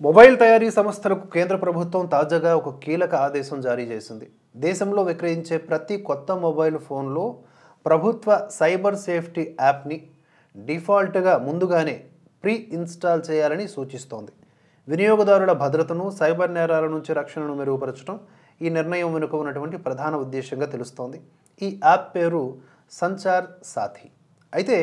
Mobile తయారీ సంస్థలకు కేంద్ర ప్రభుత్వం తాజాగా ఒక కీలక ఆదేశం జారీ చేసింది. దేశంలో విక్రయించే ప్రతి కొత్త మొబైల్ ఫోన్లో ప్రభుత్వ సైబర్ సేఫ్టీ యాప్ని డిఫాల్ట్గా ముందుగానే ప్రీ ఇన్స్టాల్ చేయాలని సూచిస్తోంది. వినియోగదారుల భద్రతను, సైబర్ నేరాల నుంచి రక్షణను మెరుగుపరచడం ఈ నిర్ణయం వెనుక ఉన్నటువంటి ప్రధాన ఉద్దేశంగా తెలుస్తోంది. ఈ యాప్ పేరు సంచార్ సాథీ. అయితే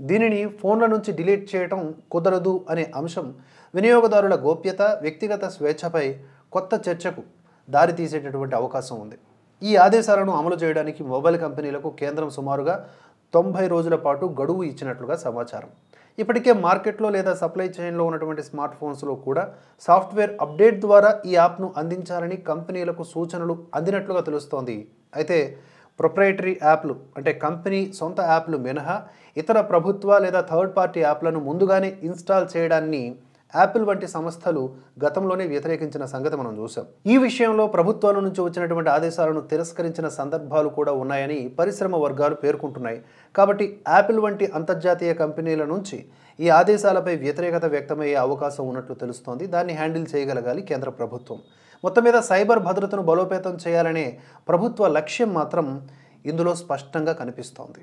దీనిని ఫోన్ల నుంచి డిలీట్ చేయడం కుదరదు అనే అంశం వినియోగదారుల గోప్యత, వ్యక్తిగత స్వేచ్ఛపై కొత్త చర్చకు దారితీసేటటువంటి అవకాశం ఉంది. ఈ ఆదేశాలను అమలు చేయడానికి మొబైల్ కంపెనీలకు కేంద్రం సుమారుగా 90 రోజుల పాటు గడువు ఇచ్చినట్లుగా సమాచారం. ఇప్పటికే మార్కెట్లో లేదా సప్లై చైన్లో ఉన్నటువంటి స్మార్ట్ ఫోన్స్లో కూడా సాఫ్ట్వేర్ అప్డేట్ ద్వారా ఈ యాప్ను అందించాలని కంపెనీలకు సూచనలు అందినట్లుగా తెలుస్తోంది. అయితే ప్రొప్రైటరీ యాప్లు అంటే కంపెనీ సొంత యాప్లు మినహా ఇతర ప్రభుత్వ లేదా థర్డ్ పార్టీ యాప్లను ముందుగానే ఇన్స్టాల్ చేయడాన్ని యాపిల్ వంటి సంస్థలు గతంలోనే వ్యతిరేకించిన సంగతి మనం చూసాం. ఈ విషయంలో ప్రభుత్వాల నుంచి వచ్చినటువంటి ఆదేశాలను తిరస్కరించిన సందర్భాలు కూడా ఉన్నాయని పరిశ్రమ వర్గాలు పేర్కొంటున్నాయి. కాబట్టి యాపిల్ వంటి అంతర్జాతీయ కంపెనీల నుంచి ఈ ఆదేశాలపై వ్యతిరేకత వ్యక్తమయ్యే అవకాశం ఉన్నట్లు తెలుస్తోంది. దాన్ని హ్యాండిల్ చేయగలగాలి కేంద్ర ప్రభుత్వం. మొత్తం మీద సైబర్ భద్రతను బలోపేతం చేయాలనే ప్రభుత్వ లక్ష్యం మాత్రం ఇందులో స్పష్టంగా కనిపిస్తోంది.